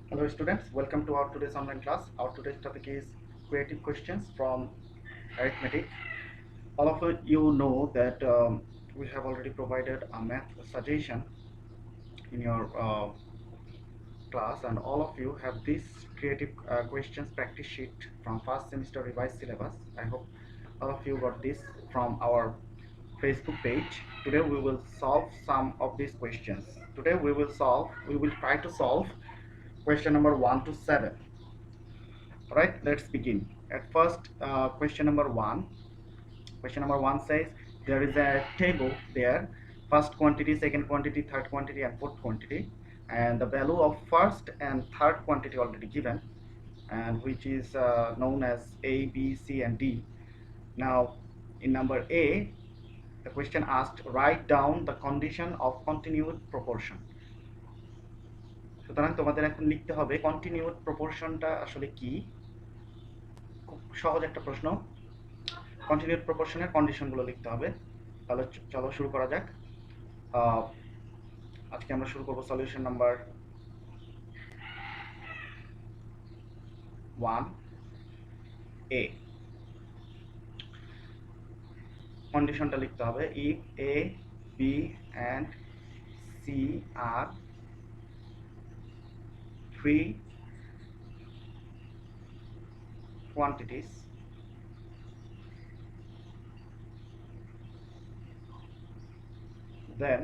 Hello students, welcome to our today's online class. Our today's topic is creative questions from arithmetic. All of you know that we have already provided a math suggestion in your class, and all of you have this creative questions practice sheet from first semester revised syllabus. I hope all of you got this from our Facebook page. Today we will solve some of these questions. Today we will try to solve question number 1 to 7. Right, let's begin. At first, question number 1. Question number 1 says there is a table there: first quantity, second quantity, third quantity, and fourth quantity, and the value of first and third quantity already given, and which is known as A, B, C, and D. Now, in number A, the question asked write down the condition of continued proportion. সুতরাং তোমাদের এখন লিখতে হবে continued প্রপোর্শনটা আসলে কি। খুব সহজ একটা প্রশ্ন। কন্টিনিউড প্রপোর্শনের কন্ডিশনগুলো লিখতে হবে। তাহলে চলো শুরু করা যাক। আজকে আমরা শুরু করব সলিউশন নাম্বার 1 এ। কন্ডিশনটা লিখতে হবে if A, B and C are three quantities, then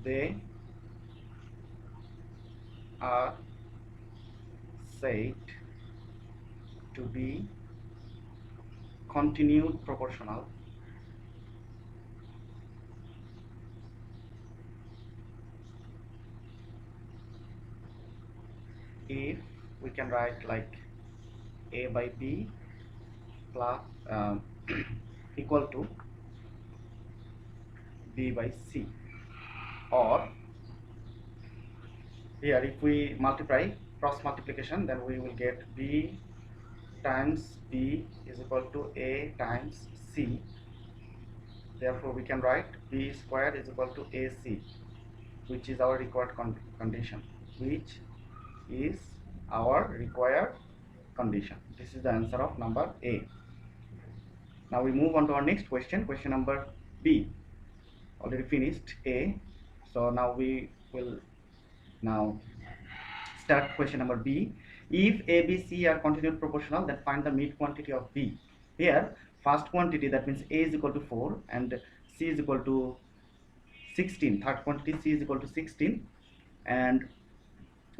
they are said to be continued proportional if we can write like A by B plus equal to B by C, or here if we multiply cross multiplication, then we will get B times B is equal to A times C. Therefore we can write B squared is equal to AC, which is our required condition. This is the answer of number A. Now we move on to our next question, question number B. Already finished A, so now we will now start question number B. If A, B, C are continued proportional, then find the mid quantity of B. Here first quantity, that means A is equal to 4 and C is equal to 16. Third quantity C is equal to 16, and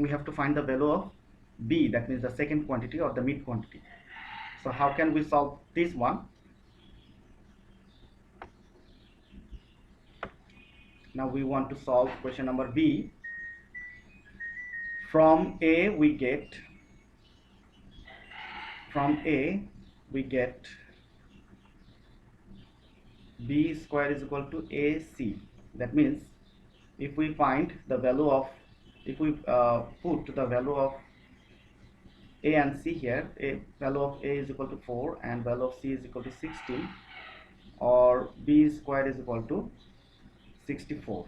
we have to find the value of B, that means the second quantity or the mid quantity. So how can we solve this one? Now we want to solve question number B. From A we get B square is equal to AC. That means if we find the value of, if we put the value of A and C here, value of A is equal to 4 and value of C is equal to 16, or B square is equal to 64.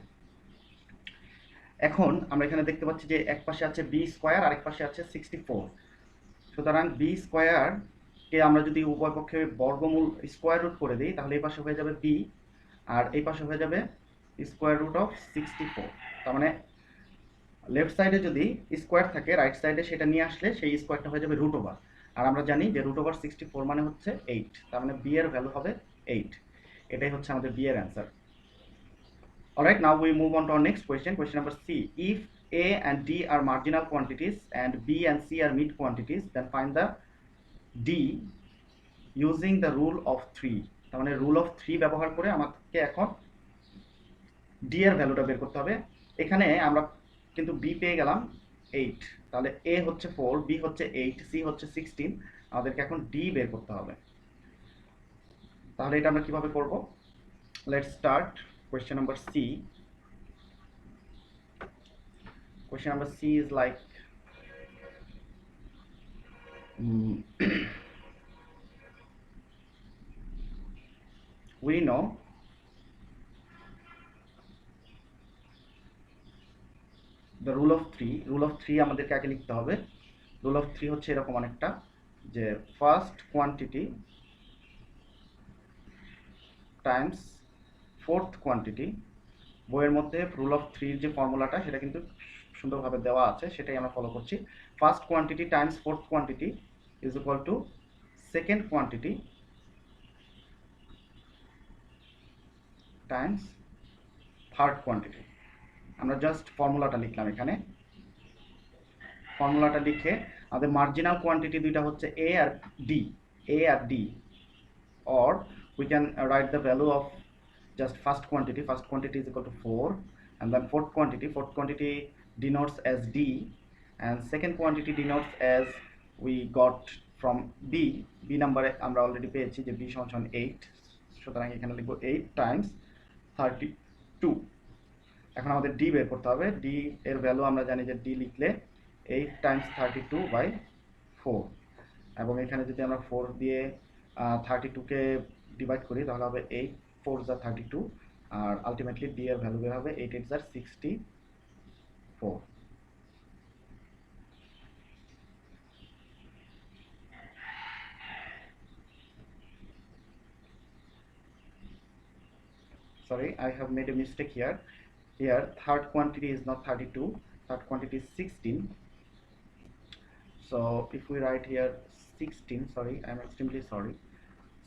এখন আমরা এখানে দেখতে পাচ্ছি যে এক পাশে আছে B square আর এক পাশে আছে 64। সুতরাং B স্কয়ার কে আমরা যদি উভয় পক্ষে বর্গমূল স্কয়ার রুট করে দেই, তাহলে এই পাশে হয়ে যাবে B আর এই পাশে হয়ে যাবে স্কয়ার রুট অফ 64। তার মানে লেফট সাইডে যদি স্কয়ার থাকে, রাইট সাইডে সেটা নিয়ে আসলে সেই স্কয়ারটা হয়ে যাবে রুট ওভার। আর আমরা জানি যে রুট ওভার 64 মানে হচ্ছে 8, তার মানে B এর ভ্যালু হবে 8। এটাই হচ্ছে আমাদের B এর answer. Alright, now we move on to our next question, question number C. If A and D are marginal quantities and B and C are mid quantities, then find the D using the rule of 3. তার মানে rule of 3 ব্যবহার করে আমাকে এখন D এর ভ্যালুটা বের করতে হবে। এখানে আমরা কিন্তু B পেয়ে গেলাম 8, তাহলে A হচ্ছে 4, B হচ্ছে 8, C হচ্ছে 16, আমাদেরকে এখন D বের করতে হবে। তাহলে এটা আমরা কিভাবে করব? Let's start question number C. Question number C is like we know the rule of three আমাদেরকে আগে লিখতে হবে। রুল অফ থ্রি হচ্ছে এরকম অনেকটা, যে first quantity Times fourth quantity. বইয়ের মধ্যে রুল অফ থ্রির যে ফর্মুলাটা সেটা কিন্তু সুন্দরভাবে দেওয়া আছে, সেটাই আমরা ফলো করছি। First quantity Times fourth quantity is equal to second quantity Times third quantity. আমরা জাস্ট ফর্মুলাটা লিখলাম এখানে। ফর্মুলাটা লিখে আমাদের মার্জিনাল কোয়ান্টিটি দুইটা হচ্ছে এ আর D, or we can write the value of just first quantity is equal to 4, and then fourth quantity denotes as d, and second quantity denotes as we got from b number আমরা already পেয়েছি যে b সমান 8, সুতরাং এখানে লিখব 8 Times 32। এখন আমাদের d বের করতে হবে। d এর ভ্যালু আমরা জানি যে d লিখলে 8 টাইমস 32/4, এবং এখানে যদি আমরা 4 দিয়ে 32কে ডিভাইড করি তাহলে হবে 8 4 যা 32, আর আলটিমেটলি d এর ভ্যালু বের হবে 8 8 যা 64। Sorry, I have made a mistake here. Here third quantity is not 32, third quantity is 16. So if we write here 16, sorry, I am extremely sorry,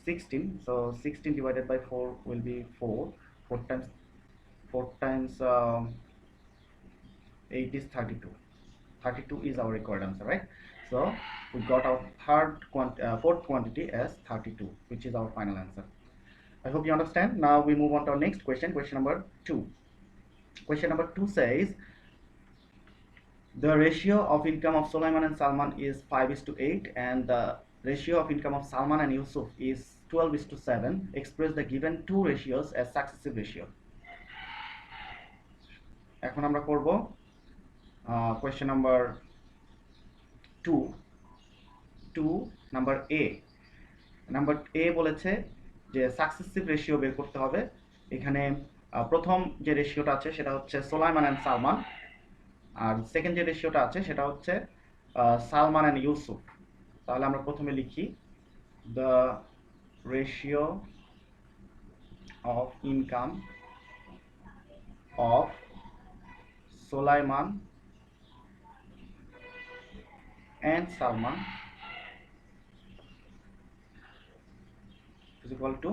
16, so 16 divided by 4 will be 4 times 8 is 32. 32 is our required answer, right? So we got our fourth quantity as 32, which is our final answer. I hope you understand. Now we move on to our next question, question number 2. Question number 2 says the ratio of income of Sulaiman and Salman is 5:8, and the ratio of income of Salman and Yusuf is 12:7. Express the given two ratios as successive ratio. এখন আমরা করব question number 2 number A বলেছে যে successive ratio বের করতে হবে। এখানে প্রথম যে রেশিওটা আছে সেটা হচ্ছে সুলাইমান অ্যান্ড সালমান, আর সেকেন্ড যে রেশিওটা আছে সেটা হচ্ছে সালমান অ্যান্ড ইউসুফ। তাহলে আমরা প্রথমে লিখি the ratio of income of Sulaiman and Salman is equal to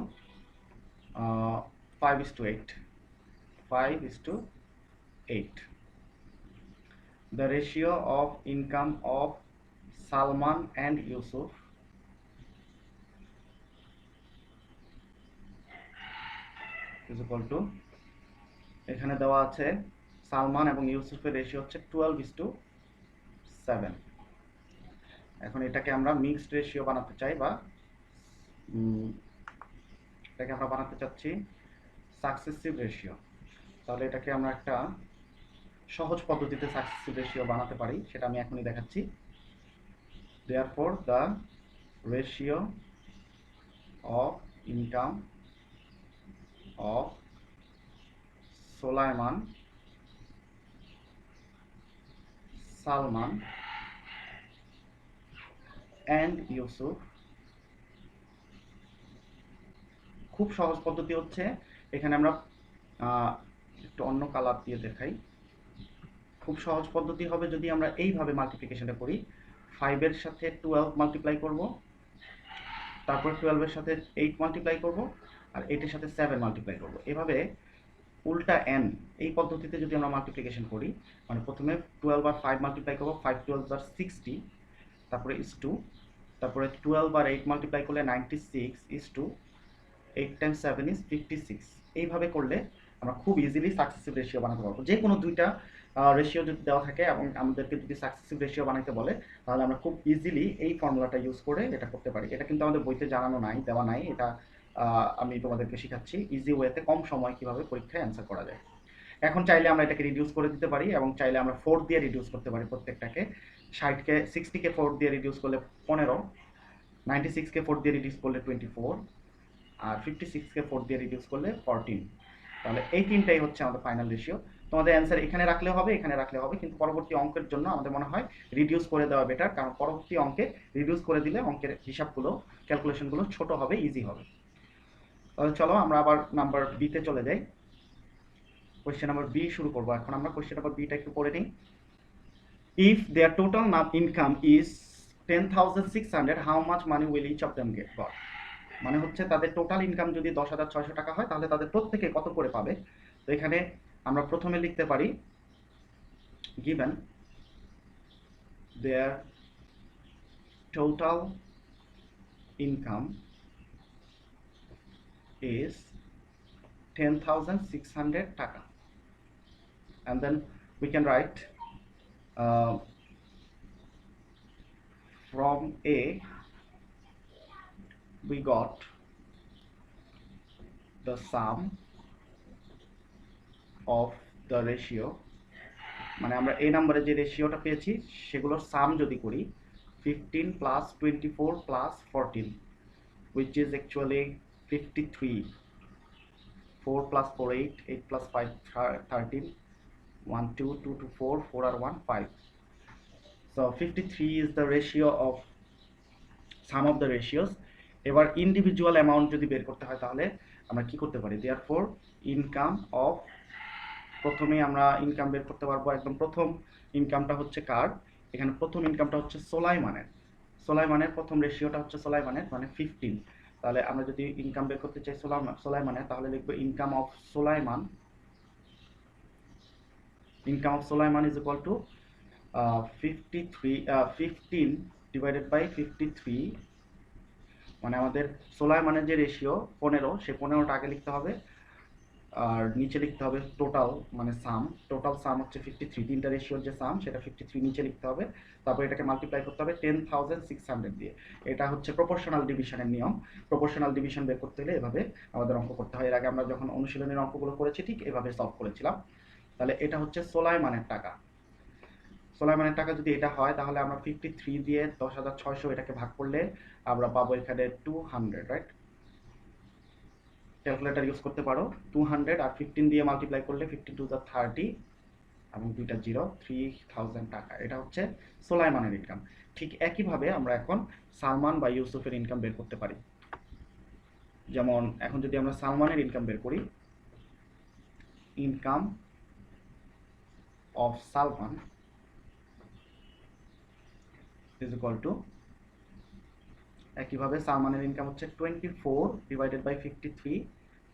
5:8. 5:8. The ratio of income of Salman and Yusuf is equal to, এখানে দেওয়া আছে সালমান এবং ইউসুফের রেশিও হচ্ছে 12:7। এখন এটাকে আমরা মিক্সড রেশিও বানাতে চাই, বা এটাকে আমরা বানাতে চাচ্ছি সাকসেসিভ রেশিও। তাহলে এটাকে আমরা একটা সহজ পদ্ধতিতে সাকসেসিভ রেশিও বানাতে পারি, সেটা আমি এখনই দেখাচ্ছি। Therefore the ratio of income of Sulaiman, Salman and Yusuf. খুব সহজ পদ্ধতি হচ্ছে, এখানে আমরা একটু অন্য কালার দিয়ে দেখাই। খুব সহজ পদ্ধতি হবে যদি আমরা এইভাবে মাল্টিপ্লিকেশনটা করি, 5 এর সাথে 12 মাল্টিপ্লাই করব, তারপর 12 এর সাথে 8 মাল্টিপ্লাই করব, আর 8 এর সাথে 7 মাল্টিপ্লাই করব। এভাবে উল্টা n এই পদ্ধতিতে যদি আমরা মাল্টিপ্লিকেশন করি, মানে প্রথমে 12 আর 5 মাল্টিপ্লাই করব, 5 12 আর 60, তারপরে is 2, তারপরে 12 আর 8 মাল্টিপ্লাই করলে 96 is 2, 8 times 7 is 56। এইভাবে করলে আমরা খুব ইজিলি সাকসেসিভ রেশিও বানাতে পারবো। যে কোনো দুইটা রেশিও যদি দেওয়া থাকে এবং আমাদেরকে যদি সাকসেসিভ রেশিও বানাতে বলে, তাহলে আমরা খুব ইজিলি এই ফর্মুলাটা ইউজ করে এটা করতে পারি। এটা কিন্তু আমাদের বইতে জানানো নাই, দেওয়া নাই, এটা আমি তোমাদেরকে শেখাচ্ছি ইজি ওয়েতে কম সময় কিভাবে পরীক্ষায় অ্যান্সার করা যায়। এখন চাইলে আমরা এটাকে রিডিউস করে দিতে পারি, এবং চাইলে আমরা 4 দিয়ে রিডিউস করতে পারি প্রত্যেকটাকে। 60কে 4 দিয়ে রিডিউস করলে 15, 96কে 4 দিয়ে রিডিউস করলে 24, আর 56কে 4 দিয়ে রিডিউস করলে 14। তাহলে এই তিনটাই হচ্ছে আমাদের ফাইনাল রেশিও। তোমাদের অ্যান্সার এখানে রাখলে হবে, এখানে রাখলে হবে, কিন্তু পরবর্তী অঙ্কের জন্য আমাদের মনে হয় রিডিউস করে দেওয়া বেটার, কারণ পরবর্তী অঙ্কে রিডিউস করে দিলে অঙ্কের হিসাবগুলো, ক্যালকুলেশনগুলো ছোট হবে, ইজি হবে। তাহলে চলো আমরা আবার নাম্বার বিতে চলে যাই। কোয়েশ্চেন নাম্বার বি শুরু করবো এখন আমরা। কোয়েশ্চেন নাম্বার বিটা একটু পড়ে নিই। If their total income is 10,600, how much money will each of them get got. মানে হচ্ছে তাদের টোটাল ইনকাম যদি 10,600 টাকা হয় তাহলে তাদের প্রত্যেকে কত করে পাবে। তো এখানে আমরা প্রথমে লিখতে পারি given their total income is 10,600 টাকা, and then we can write from A we got the sum of the ratio, মানে আমরা এই নাম্বারে যে রেশিওটা পেয়েছি সেগুলোর সাম যদি করি 15 plus 24 plus 14, which is actually 53. 4 plus 4 8, 8 plus 5 13, 1 2 2 to 4, 4 are 1 5. So 53 is the ratio of sum of the ratios. এবার ইন্ডিভিজুয়াল অ্যামাউন্ট যদি বের করতে হয় তাহলে আমরা কি করতে পারি, therefore ইনকাম অফ, প্রথমে আমরা ইনকাম বের করতে পারবো। একদম প্রথম ইনকামটা হচ্ছে কার, এখানে প্রথম ইনকামটা হচ্ছে সোলাইমানের। সোলাইমানের প্রথম রেশিওটা হচ্ছে সোলাইমানের মানে 15। তাহলে আমরা যদি ইনকাম বের করতে চাই সোলাইমানের তাহলে লিখবো income of Sulaiman, income of Sulaiman is equal to 15 divided by 53, মানে আমাদের সোলাইমানের যে রেশিও 15, সে 15টা আগে লিখতে হবে আর নিচে লিখতে হবে টোটাল, মানে সাম, টোটাল সাম হচ্ছে 53, তিনটা রেশিওর যে সাম সেটা 53 নিচে লিখতে হবে, তারপর এটাকে মাল্টিপ্লাই করতে হবে 10,600 দিয়ে। এটা হচ্ছে প্রপোর্শনাল ডিভিশনের নিয়ম। প্রপোর্শনাল ডিভিশন বের করতে হলে এভাবে আমাদের অঙ্ক করতে হয়। এর আগে আমরা যখন অনুশীলনের অঙ্কগুলো করেছি ঠিক এভাবে সলভ করেছিলাম। তাহলে এটা হচ্ছে সোলাইমানের টাকা। সোলাইমানের টাকা যদি এটা হয় তাহলে আমরা 53 দিয়ে 10,600 এটাকে ভাগ করলে আমরা পাবো এখানে 200, রাইট? ক্যালকুলেটর ইউজ করতে পারো। 200 আর 15 দিয়ে মাল্টিপ্লাই করলে 52 যা 30 এবং দুইটা 0, 3000 টাকা। এটা হচ্ছে সোলাইমানের ইনকাম। ঠিক একইভাবে আমরা এখন সালমান বা ইউসুফের ইনকাম বের করতে পারি। যেমন এখন যদি আমরা সালমানের ইনকাম বের করি, income of Salman is equal two, একইভাবে সালমানের ইনকাম হচ্ছে 24 ডিভাইডেড বাই 53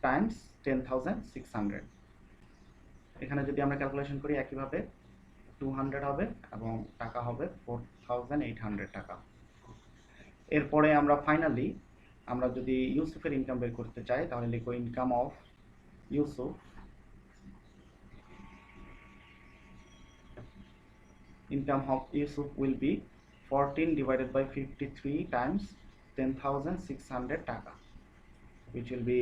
টাইমস 10,600। এখানে যদি আমরা ক্যালকুলেশন করি একইভাবে 200 হবে এবং টাকা হবে 4,800 টাকা। এরপরে আমরা ফাইনালি আমরা যদি ইউসুফের ইনকাম বের করতে চাই তাহলে লিখবো income of Yusuf, income of Yusuf will be 14 divided by 53 times 10,600 টাকা, which will be,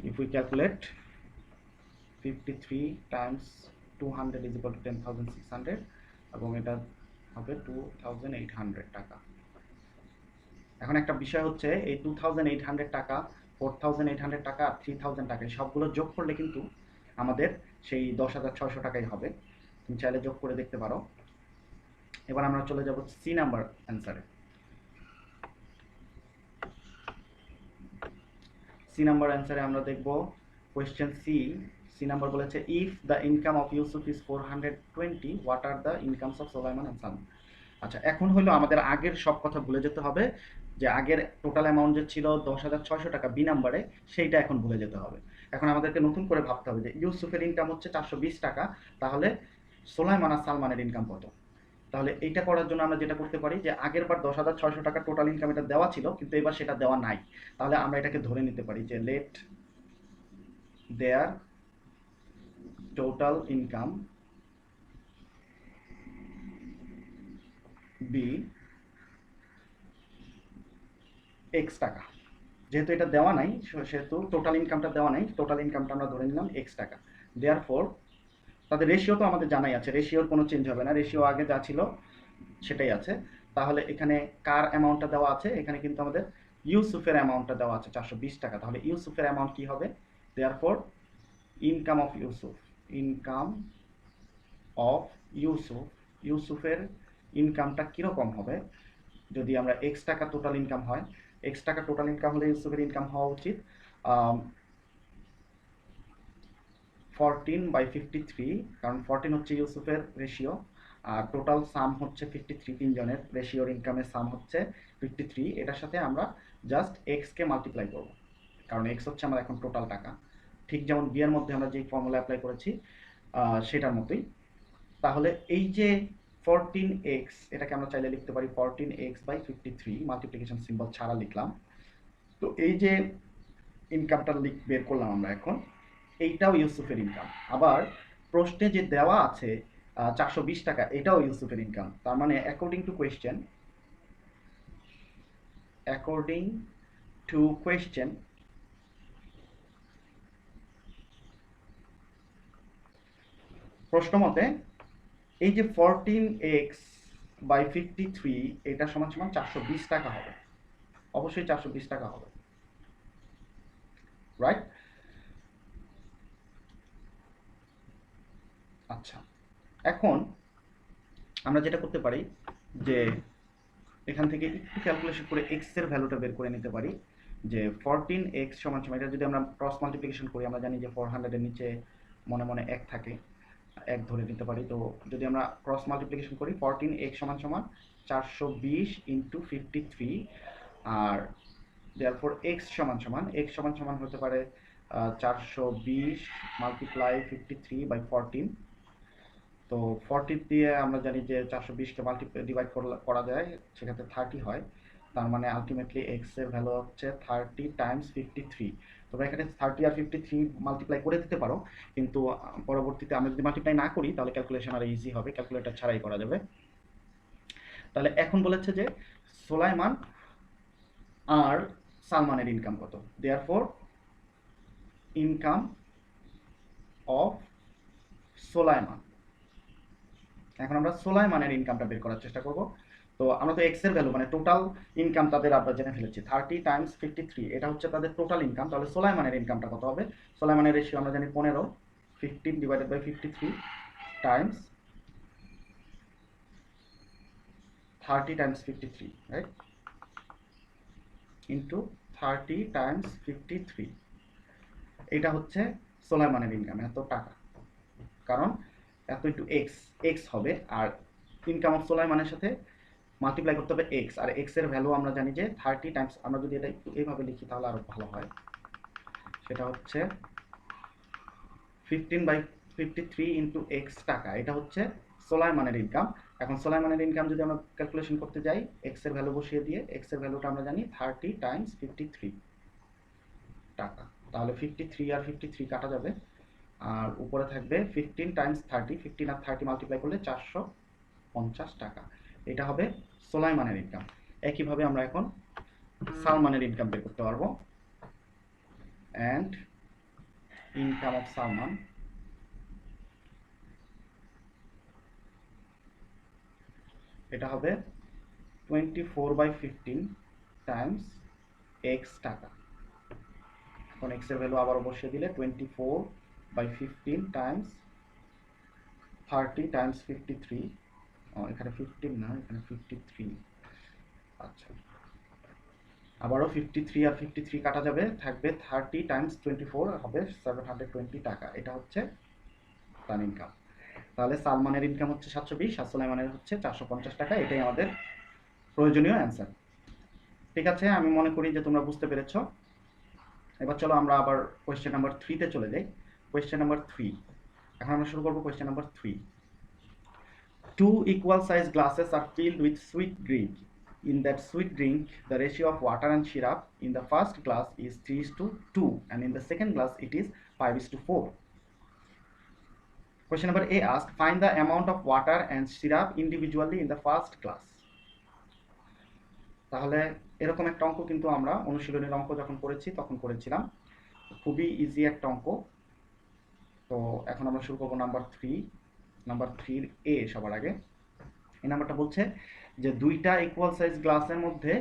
if we calculate 53 times 200 is equal to 10,600 এবং এটা হবে 2,800 টাকা। এখন একটা বিষয় হচ্ছে এই 2,800 টাকা, 4,800 টাকা আর 3,000 টাকা সবগুলো যোগ করলে কিন্তু আমাদের সেই 10,600 টাকাই হবে। তুমি চাইলে যোগ করে দেখতে পারো। এবার আমরা চলে যাব সি নাম্বার অ্যান্সারে। সি নাম্বার অ্যান্সারে আমরা দেখব কোয়েশ্চেন সি নাম্বার বলেছে if the income of Yusuf is 420, what are the incomes of Sulaiman and Salman. আচ্ছা, এখন হলো আমাদের আগের সব কথা ভুলে যেতে হবে, যে আগের টোটাল অ্যামাউন্ট যে ছিল 10,600 টাকা বি নাম্বারে, সেইটা এখন ভুলে যেতে হবে। এখন আমাদেরকে নতুন করে ভাবতে হবে যে ইউসুফের ইনকাম হচ্ছে 420 টাকা, তাহলে সোলাইমান আর সালমানের ইনকাম কত। তাহলে এইটা করার জন্য আমরা যেটা করতে পারি যে আগের বার 10,600 টাকা টোটাল ইনকাম এটা দেওয়া ছিল, কিন্তু এবার সেটা দেওয়া নাই। তাহলে আমরা এটাকে ধরে নিতে পারি যে let their total income be X টাকা। যেহেতু এটা দেওয়া নাই সেহেতু টোটাল ইনকামটা দেওয়া নাই, টোটাল ইনকামটা আমরা ধরে নিলাম এক্স টাকা। দেয়ারফর তাদের রেশিও তো আমাদের জানাই আছে, রেশিওর কোনো চেঞ্জ হবে না, রেশিও আগে যা ছিল সেটাই আছে। তাহলে এখানে কার অ্যামাউন্টটা দেওয়া আছে, এখানে কিন্তু আমাদের ইউসুফের অ্যামাউন্টটা দেওয়া আছে 420 টাকা। তাহলে ইউসুফের অ্যামাউন্ট কি হবে, therefore income of Yusuf income of Yusuf, ইউসুফের ইনকামটা কীরকম হবে যদি আমরা এক্স টাকা টোটাল ইনকাম হয়, এক্স টাকা টোটাল ইনকাম হলে ইউসুফের ইনকাম হওয়া উচিত 14/53, কারণ 14 হচ্ছে ইউসুফের রেশিও আর টোটাল সাম হচ্ছে 53, তিনজনের রেশিওর ইনকামের সাম হচ্ছে 53। এটার সাথে আমরা জাস্ট এক্সকে মাল্টিপ্লাই করব, কারণ এক্স হচ্ছে আমার এখন টোটাল টাকা, ঠিক যেমন বিয়ের মধ্যে আমরা যেই ফর্মুলা অ্যাপ্লাই করেছি সেটার মতোই। তাহলে এই যে 14x, এটাকে আমরা চাইলে লিখতে পারি 14x/53, মাল্টিপ্লিকেশন সিম্বল ছাড়া লিখলাম। তো এই যে ইনকামটা বের করলাম আমরা এখন, এইটাও ইউসুফের ইনকাম। আবার প্রশ্নে যে দেওয়া আছে 420 টাকা, এটাও ইউসুফের ইনকাম। তার মানে অ্যাকর্ডিং টু কোয়েশ্চেন প্রশ্ন মতে এই যে 14x/53 এটা সমান সমান 420 টাকা হবে, অবশ্যই 420 টাকা হবে, রাইট? আচ্ছা, এখন আমরা যেটা করতে পারি যে এখান থেকে একটু ক্যালকুলেশন করে এক্স এর ভ্যালুটা বের করে নিতে পারি, যে 14x সমান সমান, এটা যদি আমরা ক্রস মাল্টিপ্লিকেশন করি, আমরা জানি যে 400 এর নিচে মনে মনে 1 থাকে, 1 ধরে নিতে পারি। তো যদি আমরা ক্রস মাল্টিপ্লিকেশন করি 14x সমান সমান 420 ইন্টু 53, আর দেয়ারফর x সমান সমান হতে পারে 420 মাল্টিপ্লাই 53/14। তো 40 দিয়ে আমরা জানি যে 420কে ডিভাইড করা যায়, সেক্ষেত্রে 30 হয়। তার মানে আলটিমেটলি এক্স এর ভ্যালু হচ্ছে 30 টাইমস 53। তোমরা এখানে 30 আর 53 মাল্টিপ্লাই করে দিতে পারো, কিন্তু পরবর্তীতে আমরা যদি মাল্টিপ্লাই না করি তাহলে ক্যালকুলেশন আর ইজি হবে, ক্যালকুলেটর ছাড়াই করা যাবে। তাহলে এখন বলেছে যে সোলাইমান আর সালমানের ইনকাম কত, দেয়ারফর ইনকাম অফ সোলাইমান। এখন আমরা সোলাইমানের ইনকামটা বের করার চেষ্টা করব। তো আমরা তো এক্স এর ভ্যালু মানে টোটাল ইনকাম তাদের আমরা জেনে ফেলেছি, 30 টাইমস 53, এটা হচ্ছে তাদের টোটাল ইনকাম। তাহলে সোলাইমানের ইনকামটা কত হবে? সোলাইমানের রেশিও আমরা জানি 15, 15/53 Times 30 Times 53, right, into 30 Times 53। এটা হচ্ছে সোলাইমানের ইনকাম, এত টাকা, কারণ এত ইন্টু এক্স হবে, আর ইনকাম অফ সোলাইমানের সাথে মাল্টিপ্লাই করতে হবে এক্স, আর এক্স এর ভ্যালু আমরা জানি যে 30 টাইমস, আমরা যদি এটা একটু এইভাবে লিখি তাহলে আরো ভালো হয়, সেটা হচ্ছে 15/53 ইন্টু এক্স টাকা, এটা হচ্ছে সোলাইমানের ইনকাম। এখন সোলাইমানের ইনকাম যদি আমরা ক্যালকুলেশন করতে যাই, এক্স এর ভ্যালু বসিয়ে দিয়ে, এক্স এর ভ্যালুটা আমরা জানি 30 টাইমস 53 টাকা। তাহলে 53 আর 53 কাটা যাবে, আর উপরে থাকবে 15 টাইমস 30, 15 আর 30 মাল্টিপ্লাই করলে 450 টাকা। এটা হবে সোলাইমানের ইনকাম। একইভাবে আমরা এখন সালমানের ইনকাম বের করতে পারবো। অ্যান্ড ইনকাম অফ সালমান, এটা হবে 24/15 টাইমস এক্স টাকা। এখন এক্স এর ভ্যালু আবার বসিয়ে দিলে 24/15 টাইমস 30 টাইমস 53, এখানে 15 না, এখানে 53। আচ্ছা, আবারও 53 আর 53 কাটা যাবে, থাকবে 30 টাইমস 24, হবে 720 টাকা। এটা হচ্ছে তার ইনকাম। তাহলে সালমানের ইনকাম হচ্ছে 720 আর সোলাইমানের হচ্ছে 450 টাকা। এটাই আমাদের প্রয়োজনীয় অ্যান্সার। ঠিক আছে, আমি মনে করি যে তোমরা বুঝতে পেরেছ। এবার চলো আমরা আবার কোয়েশ্চেন নাম্বার 3 তে চলে যাই। কোয়েশ্চেন নাম্বার 3, এখন আমরা শুরু করব question number 3। 2 equal size glasses are filled with sweet drink. In that sweet drink, the ratio of water and syrup in the first glass is 3:2, and in the second glass it is 5:4. Question number A asked, find the amount of water and syrup individually in the first glass. তাহলে এরকম একটা অঙ্ক কিন্তু আমরা অনুশীলনের অঙ্ক যখন করেছি তখন করেছিলাম, খুবই ইজি একটা অঙ্ক। তো এখন আমরা শুরু করব নাম্বার 3, নাম্বার 3 এ। সবার আগে এই নাম্বারটা বলছে যে দুইটা ইকুয়াল সাইজ গ্লাসের মধ্যে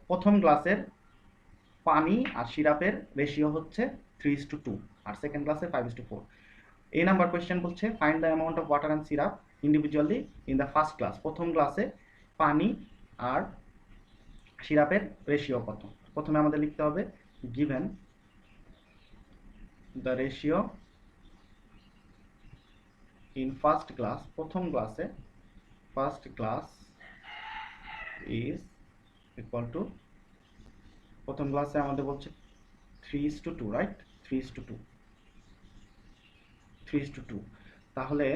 প্রথম গ্লাসের পানি আর সিরাপের রেশিও হচ্ছে 3:2, আর সেকেন্ড গ্লাসে 5:4। এই নাম্বার কোয়েশ্চেন বলছে find the amount of water and syrup individually in the first glass. প্রথম গ্লাসে পানি আর সিরাপের রেশিও কত। প্রথমে আমাদের লিখতে হবে given the ratio in first glass, প্রথম গ্লাসে first glass is equal two, প্রথম গ্লাসে আমাদের বলছে 3:2, রাইট? 3:2, 3:2। তাহলে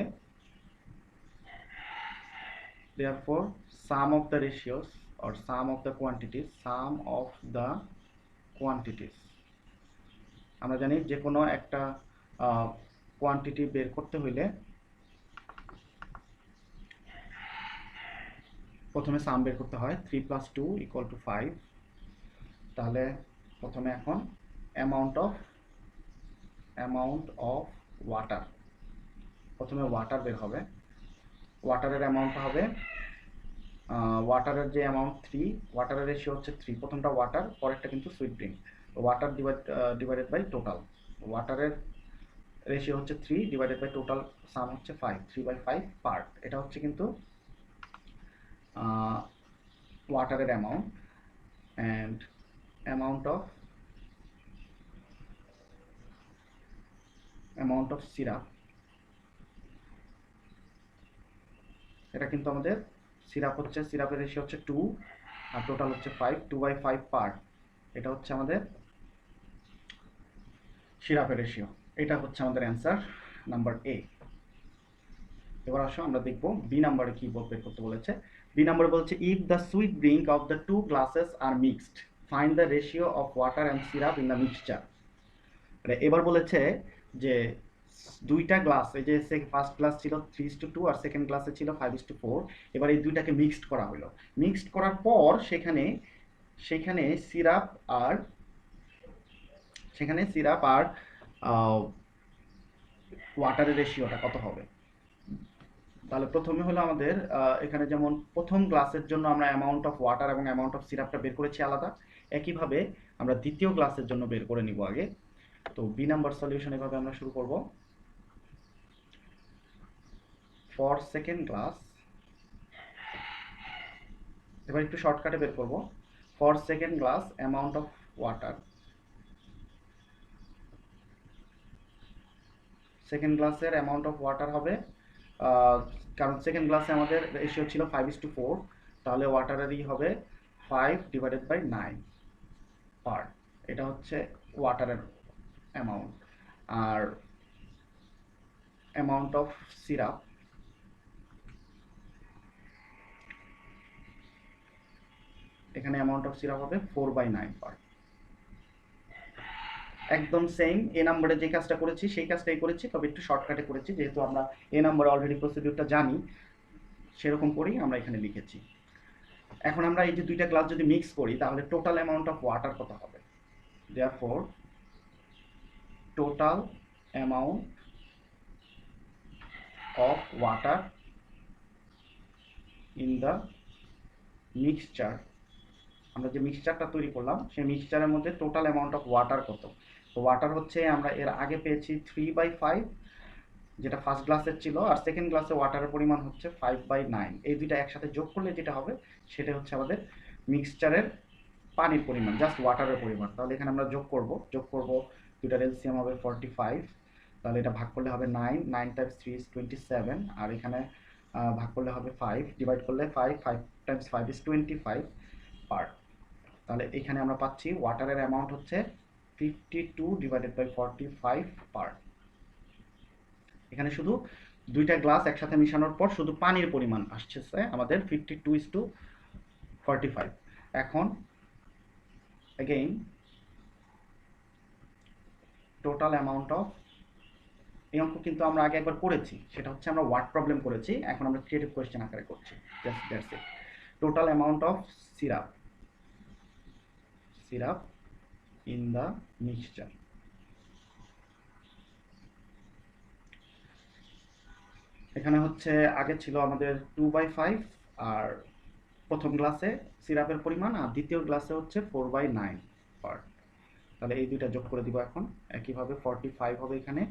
therefore sum of the ratios or sum of the quantities, আমরা জানি যে কোনো একটা কোয়ান্টিটি বের করতে হইলে প্রথমে সাম বের করতে হয়। 3 + 2 = 5। তাহলে প্রথমে এখন অ্যামাউন্ট অফ ওয়াটার, প্রথমে ওয়াটার বের হবে। ওয়াটারের অ্যামাউন্টটা হবে, ওয়াটারের যে অ্যামাউন্ট 3, ওয়াটারের রেশিও হচ্ছে 3। প্রথমটা ওয়াটার, পরেরটা কিন্তু sweet drink. Water divided by total, ওয়াটারের রেশিও হচ্ছে 3 ডিভাইডেড বাই টোটাল সাম হচ্ছে 5, 3/5 পার্ট। এটা হচ্ছে কিন্তু ওয়াটারের amount. And amount of syrup, এটা কিন্তু আমাদের সিরাপ হচ্ছে, সিরাপের রেশিও হচ্ছে 2 আর টোটাল হচ্ছে 5, 2/5 পার্ট। এটা হচ্ছে আমাদের সিরাপের রেশিও। এটা হচ্ছে আমাদের অ্যান্সার নাম্বার এ। এবার আসো আমরা দেখব বি নাম্বারে কি বের করতে বলেছে। বি নাম্বারে বলছে if the sweet drink of the 2 glasses are mixed find the ratio of water and syrup in the mixture. এবার বলেছে যে দুইটা গ্লাস, এই যে ফার্স্ট গ্লাস ছিল 3:2 আর সেকেন্ড গ্লাসে ছিল 5:4। এবার এই দুইটাকে মিক্সড করা হলো। মিক্সড করার পর সেখানে সিরাপ আর ওয়াটারের রেশিওটা কত হবে। তাহলে প্রথমে হলো আমাদের এখানে যেমন প্রথম গ্লাসের জন্য আমরা অ্যামাউন্ট অফ ওয়াটার এবং অ্যামাউন্ট অফ সিরাপটা বের করেছি আলাদা, একইভাবে আমরা দ্বিতীয় গ্লাসের জন্য বের করে নিব আগে। তো বি নাম্বার সলিউশন এভাবে আমরা শুরু করব। ফর সেকেন্ড গ্লাস, এবার একটু শর্টকাটে বের করব। For second glass amount of water, second গ্লাসের অ্যামাউন্ট অফ ওয়াটার হবে, কারণ সেকেন্ড গ্লাসে আমাদের রেশিও ছিল 5:4, তাহলে ওয়াটারেরই হবে 5 ডিভাইডেড বাই 9 পার্ট। এটা হচ্ছে ওয়াটারের অ্যামাউন্ট। আর অ্যামাউন্ট অফ সিরাপ, এখানে অ্যামাউন্ট অফ সিরাপ হবে 4/9 পার্ট। একদম সেম এ নাম্বারে যে কাজটা করেছি সেই কাজটাই করেছি, তবে একটু শর্টকাটে করেছি, যেহেতু আমরা এ নাম্বারে অলরেডি প্রসিডিউরটা জানি, সেরকম করেই আমরা এখানে লিখেছি। এখন আমরা এই যে দুইটা গ্লাস যদি মিক্স করি তাহলে টোটাল অ্যামাউন্ট অফ ওয়াটার কত হবে। Therefore total amount of water in the mixture, আমরা যে মিক্সচারটা তৈরি করলাম সেই মিক্সচারের মধ্যে টোটাল অ্যামাউন্ট অফ ওয়াটার কত। তো ওয়াটার হচ্ছে আমরা এর আগে পেয়েছি 3/5, যেটা ফার্স্ট গ্লাসের ছিল, আর সেকেন্ড গ্লাসে ওয়াটারের পরিমাণ হচ্ছে 5/9। এই দুইটা একসাথে যোগ করলে যেটা হবে সেটা হচ্ছে আমাদের মিক্সচারের পানির পরিমাণ, জাস্ট ওয়াটারের পরিমাণ। তাহলে এখানে আমরা যোগ করব দুইটার এলসিএম হবে 45। তাহলে এটা ভাগ করলে হবে 9, 9 × 3 = 27, আর এখানে ভাগ করলে হবে 5, ডিভাইড করলে 5 × 5 = 25 পার্ট। তাহলে এখানে আমরা পাচ্ছি ওয়াটারের অ্যামাউন্ট হচ্ছে 52 ডিভাইডেড বাই 45 পার্ট। এখানে শুধু দুইটা গ্লাস একসাথে মিশানোর পর শুধু পানির পরিমাণ আসছে আমাদের 52:45। এখন again টোটাল অ্যামাউন্ট অফ, এই অঙ্ক কিন্তু আমরা আগে একবার করেছি, সেটা হচ্ছে আমরা ওয়ার্ড প্রবলেম করেছি, এখন আমরা ক্রিয়েটিভ কোয়েশ্চেন আকারে করছি। Just that's it. Total amount of syrup in the mixture, এখানে হচ্ছে আগে ছিল আমাদের 2/5 আর প্রথম গ্লাসে সিরাপের পরিমাণ, আর দ্বিতীয় গ্লাসে হচ্ছে 4/9 পার্ট। তাহলে এই দুইটা যোগ করে দিব এখন। একইভাবে 45 হবে এখানে,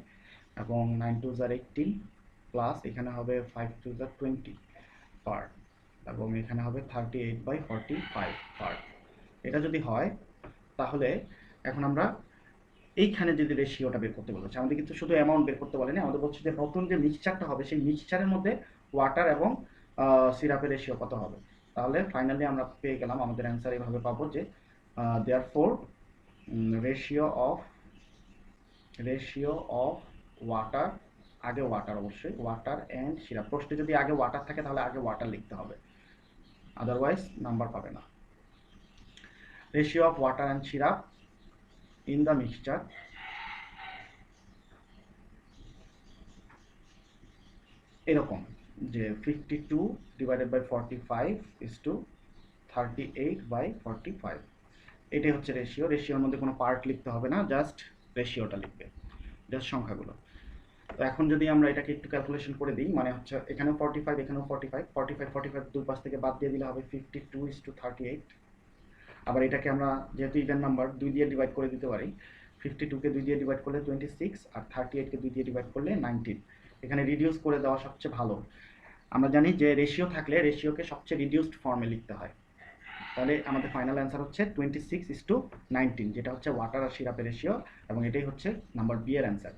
এবং 9 2 are 18 প্লাস এখানে হবে 5 2 are 20 পার্ট এবং এখানে হবে 38/45 পার্ট। এটা যদি হয় তাহলে এখন আমরা এইখানে যদি রেশিওটা বের করতে বলেছে, আমাদের কিন্তু শুধু অ্যামাউন্ট বের করতে বলেনি, আমাদের বলছে যে নতুন যে মিক্সচারটা হবে সেই মিক্সচারের মধ্যে ওয়াটার এবং সিরাপের রেশিও কত হবে। তাহলে ফাইনালি আমরা পেয়ে গেলাম, আমাদের অ্যান্সার এইভাবে পাবো যে দেয়ারফোর রেশিও অফ ওয়াটার, আগে ওয়াটার, অবশ্যই ওয়াটার অ্যান্ড সিরাপ। প্রশ্নে যদি আগে ওয়াটার থাকে তাহলে আগে ওয়াটার লিখতে হবে, আদারওয়াইজ নাম্বার পাবে না। Ratio of water and syrup in the mixture এরকম যে 52 ডিভাইডেড বাই 45 ইজ টু 38/45। এটাই হচ্ছে রেশিও। রেশিওর মধ্যে কোনো পার্ট লিখতে হবে না, জাস্ট রেশিওটা লিখবে, জাস্ট সংখ্যাগুলো। তো এখন যদি আমরা এটাকে একটু ক্যালকুলেশন করে দিই, মানে হচ্ছে এখানেও 45, এখানেও 45 দুই পাশ থেকে বাদ দিয়ে দিলে হবে 52:38। আবার এটাকে আমরা যেহেতু ইভেন নাম্বার 2 দিয়ে ডিভাইড করে দিতে পারি, 52কে 2 দিয়ে ডিভাইড করলে 26 আর 38কে 2 দিয়ে ডিভাইড করলে 19। এখানে রিডিউস করে দেওয়া সবচেয়ে ভালো। আমরা জানি যে রেশিও থাকলে রেশিওকে সবচেয়ে রিডিউসড ফর্মে লিখতে হয়। তাহলে আমাদের ফাইনাল অ্যান্সার হচ্ছে 26:19, যেটা হচ্ছে ওয়াটার আর সিরাপের রেশিও, এবং এটাই হচ্ছে নাম্বার বি এর অ্যান্সার।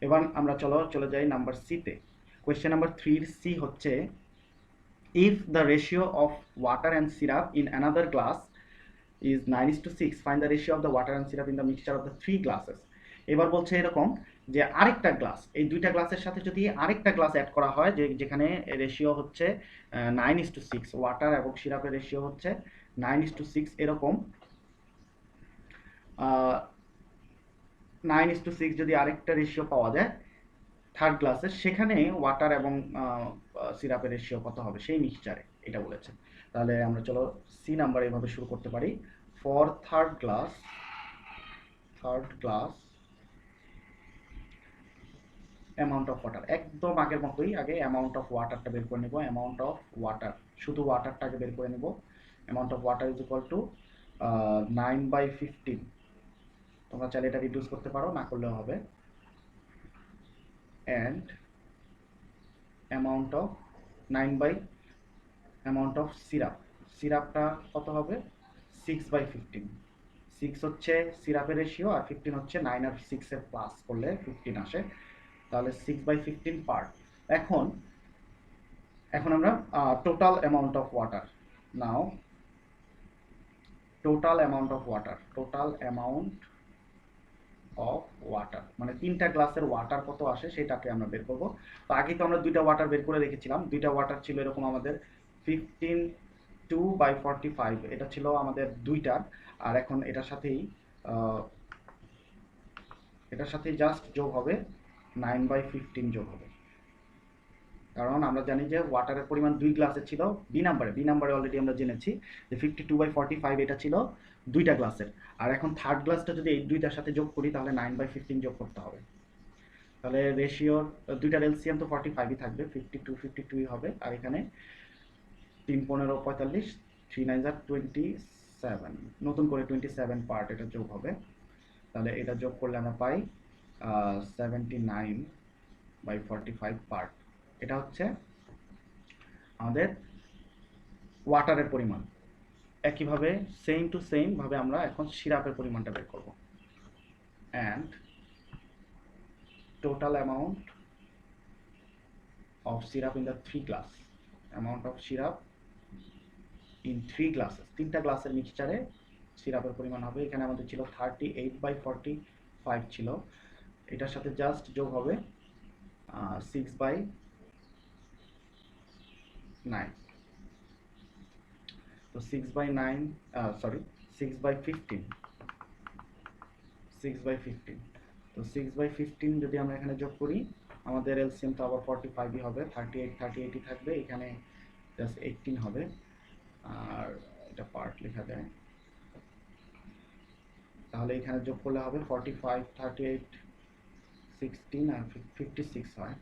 এবার আমরা চলে যাই নাম্বার সিতে। কোয়েশ্চেন নাম্বার 3 সি হচ্ছে if the ratio of water and syrup in another glass is 9:6, find the ratio of the water and syrup in the mixture of the 3 glasses। এবার বলছে এরকম যে আরেকটা গ্লাস, এই দুইটা গ্লাসের সাথে যদি আরেকটা গ্লাস অ্যাড করা হয়, যেখানে রেশিও হচ্ছে 9:6, ওয়াটার এবং সিরাপের রেশিও হচ্ছে 9:6, এরকম 9:6 যদি আরেকটা রেশিও পাওয়া যায় থার্ড গ্লাসের, সেখানে ওয়াটার এবং সিরাপের রেশিও কত হবে সেই মিক্সচারে, এটা বলেছে। তাহলে আমরা চলো সি নাম্বার এভাবে শুরু করতে পারি। For third glass amount of water, একদম আগের মতোই আগে অ্যামাউন্ট অফ ওয়াটারটা বের করে নেব। অ্যামাউন্ট অফ ওয়াটার, শুধু ওয়াটারটাকে বের করে নেব। Amount of water is equal two 9/15। তোমরা চাইলে এটা রিডিউস করতে পারো, না করলেও হবে। And amount of amount of সিরাপটা কত হবে 6/15। 6 হচ্ছে সিরাপের রেশিও আর 15 হচ্ছে 9 আর 6 এর প্লাস করলে 15 আসে, তাহলে 6/15 পার্ট। এখন আমরা total amount of water, now total amount of water মানে তিনটা গ্লাসের ওয়াটার কত আসে সেটাকে আমরা বের করব। তো আগে তো আমরা দুইটা ওয়াটার বের করে রেখেছিলাম, দুইটা ওয়াটার ছিল এরকম আমাদের 15:2/45, এটা ছিল আমাদের দুইটার। আর এখন এটার সাথেই জাস্ট যোগ হবে 9/15 যোগ হবে, কারণ আমরা জানি যে ওয়াটারের পরিমাণ 2 গ্লাসে ছিল বি নাম্বারে অলরেডি আমরা জেনেছি যে 52/45 এটা ছিল দুইটা গ্লাসের। আর এখন থার্ড গ্লাসটা যদি এই দুইটার সাথে যোগ করি তাহলে 9/15 যোগ করতে হবে। তাহলে রেশিওর দুইটার এলসিএম তো 45ই থাকবে, 52 হবে। আর এখানে 3 15 45, 3 9 27, নতুন করে 27 পার্ট এটা যোগ হবে। তাহলে এটা যোগ করলে আমরা পাই 79/45 পার্ট। এটা হচ্ছে আমাদের ওয়াটারের পরিমাণ। একইভাবে সেম টু সেম ভাবে আমরা এখন সিরাপের পরিমাণটা বের করব। And total amount of syrup in the 3 glass, amount of syrup in 3 glasses, তিনটা গ্লাসের মিক্সচারে সিরাপের পরিমাণ হবে। এখানে আমাদের ছিল 38/45 ছিল, এটার সাথে জাস্ট যোগ হবে 6/9। তো 6/15 তো 6/15 যদি আমরা এখানে যোগ করি, আমাদের এলসিএম তো আবার 45ই হবে, 38ই থাকবে, এখানে জাস্ট 18 হবে। আর এটা পার্ট লেখা যায়, তাহলে এখানে যোগ করলে হবে 45, 38, 16 আর 56 হয়,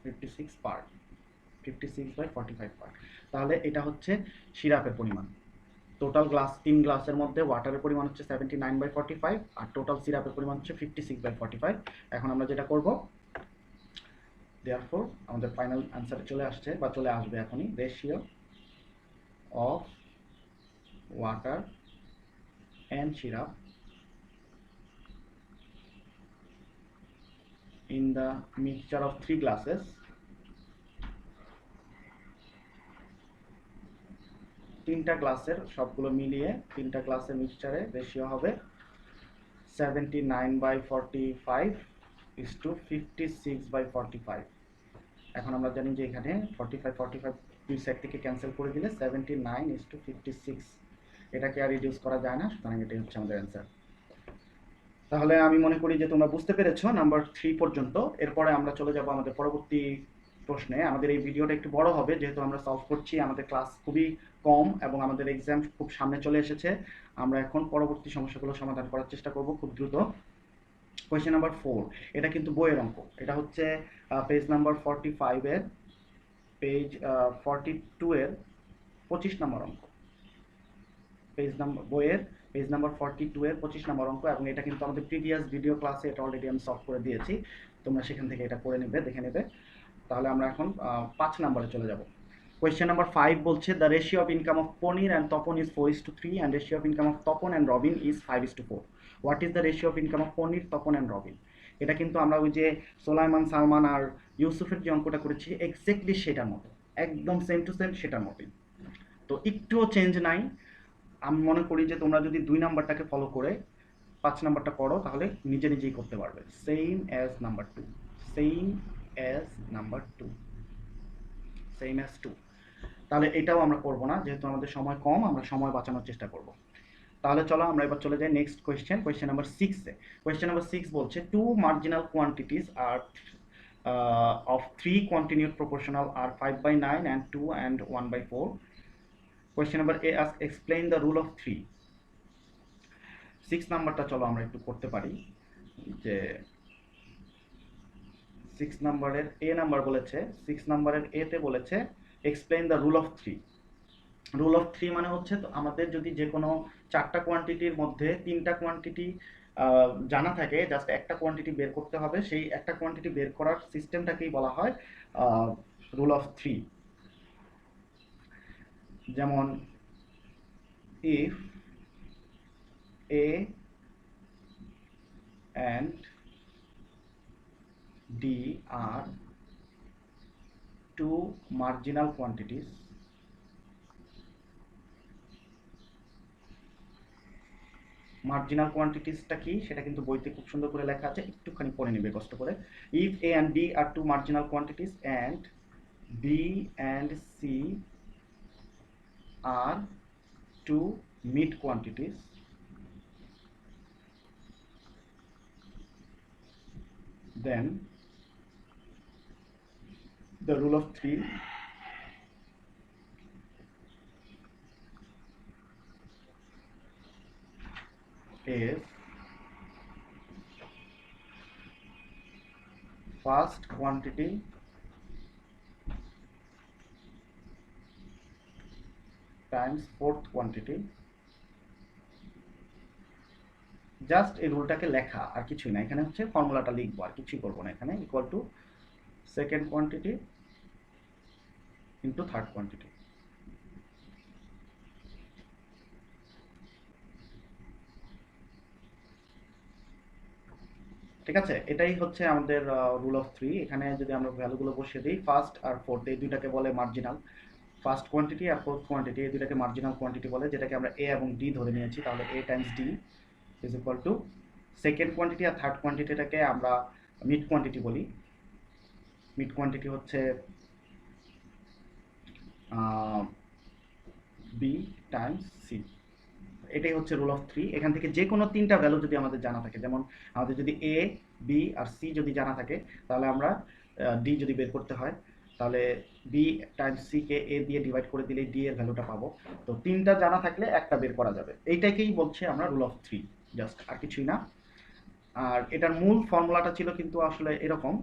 56 পার্ট, 56/45 পার্ট। তাহলে এটা হচ্ছে সিরাপের পরিমাণ। টোটাল গ্লাস 3 গ্লাসের মধ্যে ওয়াটারের পরিমাণ হচ্ছে 79/45 আর টোটাল সিরাপের পরিমাণ হচ্ছে 56/45। এখন আমরা যেটা করব দেয়ারফোর আমাদের ফাইনাল অ্যান্সারে চলে আসছে বা চলে আসবে এখনই, ratio of water and syrup in the mixture of 3 glasses, তিনটা গ্লাসের সবগুলো মিলিয়ে তিনটা গ্লাসের মিক্সচারে রেশিও হবে 79/45 is to 56/45। এখন আমরা জানি যে এখানে 45 দুই সাইড থেকে ক্যান্সেল করে দিলে 79 is to 56, এটাকে আর রিডিউস করা যায় না, সুতরাং এটাই হচ্ছে আমাদের অ্যান্সার। তাহলে আমি মনে করি যে তোমরা বুঝতে পেরেছো নাম্বার 3 পর্যন্ত। এরপরে আমরা চলে যাব আমাদের পরবর্তী প্রশ্নে। আমাদের এই ভিডিওটা একটু বড় হবে যেহেতু আমরা সলভ করছি, আমাদের ক্লাস খুবই কম এবং আমাদের এক্সাম খুব সামনে চলে এসেছে। আমরা এখন পরবর্তী সমস্যাগুলো সমাধান করার চেষ্টা করব খুব দ্রুত। কোয়েশ্চেন নাম্বার 4, এটা কিন্তু বইয়ের অঙ্ক, এটা হচ্ছে পেজ নাম্বার 45 এর পেজ 42 এর 25 নম্বর অঙ্ক, পেজ নাম্বার বইয়ের পেজ নাম্বার 42 এর 25 নম্বর অঙ্ক, এবং এটা কিন্তু আমাদের প্রিভিয়াস ভিডিও ক্লাসে এটা অলরেডি আমি সলভ করে দিয়েছি, তোমরা সেখান থেকে এটা করে নেবে, দেখে নেবে। তাহলে আমরা এখন 5 নম্বরে চলে যাব। কোয়েশ্চেন নাম্বার 5 বলছে the ratio of income of paneer and Tapan is 4:3 and ratio of income of Tapan and Robin is 5:4। What is the ratio of income of paneer, Tapan and Robin? এটা কিন্তু আমরা ওই যে সোলাইমান, সালমান আর ইউসুফের যে অঙ্কটা করেছি এক্স্যাক্টলি সেটার মতো, একদম সেম টু সেম সেটার মতোই, তো একটুও চেঞ্জ নাই। আমি মনে করি যে তোমরা যদি 2 নাম্বারটাকে ফলো করে 5 নাম্বারটা করো তাহলে নিজে নিজেই করতে পারবে। Same as number 2, same as number 2, same as 2। তাহলে এটাও আমরা করব না, যেহেতু আমাদের সময় কম, আমরা সময় বাঁচানোর চেষ্টা করব। তাহলে চলো আমরা এবার চলে যাই নেক্সট কোয়েশ্চেন, কোয়েশ্চেন নাম্বার 6 এ। কোয়েশ্চেন নাম্বার 6 বলছে two marginal quantities are of 3 continued proportional are 5/9 and 2 and 1/4. Question number A asks explain the rule of 3. 6 নাম্বারটা চলো আমরা একটু করতে পারি, যে 6 নাম্বারের A নাম্বার বলেছে, 6 নাম্বারের A তে বলেছে explain the rule of 3। Rule of 3 মানে হচ্ছে আমাদের যদি যে কোনো 4টা কোয়ান্টিটির মধ্যে 3টা কোয়ান্টিটি জানা থাকে, জাস্ট একটা কোয়ান্টিটি বের করতে হবে, সেই একটা কোয়ান্টিটি বের করার সিস্টেমটাকেই বলা হয় রুল অফ 3। যেমন if A and D are two marginal quantities, marginal কোয়ান্টিটিসটা কি সেটা কিন্তু বইতে খুব সুন্দর করে লেখা আছে, একটুখানি পড়ে নেবে কষ্ট করে। If A and B are two marginal quantities and B and C are two mid quantities, then the rule of 3 is first quantity times fourth quantity। Just এই রুলটাকে লেখা আর কিছুই না, এখানে হচ্ছে ফর্মুলাটা লিখবো আর কিছুই করবো না এখানে, equal to second quantity into third quantity. ঠিক আছে, এটাই হচ্ছে আমাদের রুল অফ 3। এখানে যদি আমরা ভ্যালুগুলো বসিয়ে দিই, ফার্স্ট আর ফোর্থ এই দুইটাকে বলে মার্জিনাল, ফার্স্ট কোয়ান্টিটি আর ফোর্থ কোয়ান্টিটি এই দুইটাকে মার্জিনাল কোয়ান্টিটি বলে, যেটাকে আমরা এ এবং ডি ধরে নিয়েছি, তাহলে A times D is equal to second quantity আর থার্ড কোয়ান্টিটিটাকে আমরা মিড কোয়ান্টিটি বলি। মিড কোয়ান্টিটি হচ্ছে বি টাইমস সি। এটাই হচ্ছে রুল অফ 3। এখান থেকে যে কোনো 3টা ভ্যালু যদি আমাদের জানা থাকে, যেমন আমাদের যদি এ বি আর সি যদি জানা থাকে, তাহলে আমরা ডি যদি বের করতে হয় তাহলে বি টাইমস সি কে এ দিয়ে ডিভাইড করে দিলেই ডি এর ভ্যালুটা পাবো। তো 3টা জানা থাকলে একটা বের করা যাবে, এইটাকেই বলছে আমরা রুল অফ 3, জাস্ট আর কিছুই না। আর এটার মূল ফর্মুলাটা ছিল কিন্তু আসলে এরকম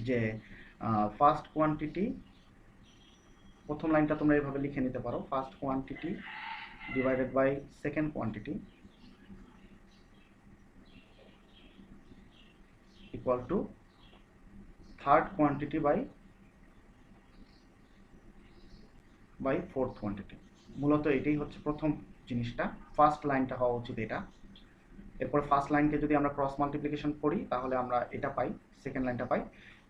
যে ফার্স্ট কোয়ান্টিটি, প্রথম লাইনটা তোমরা এভাবে লিখে নিতে পারো, first quantity divided by second quantity equal to third quantity by fourth quantity. মূলত এটাই হচ্ছে প্রথম জিনিসটা, ফার্স্ট লাইনটা হওয়া উচিত এটা। এরপর ফার্স্ট লাইনকে যদি আমরা ক্রস মাল্টিপ্লিকেশন করি তাহলে আমরা এটা পাই, সেকেন্ড লাইনটা পাই,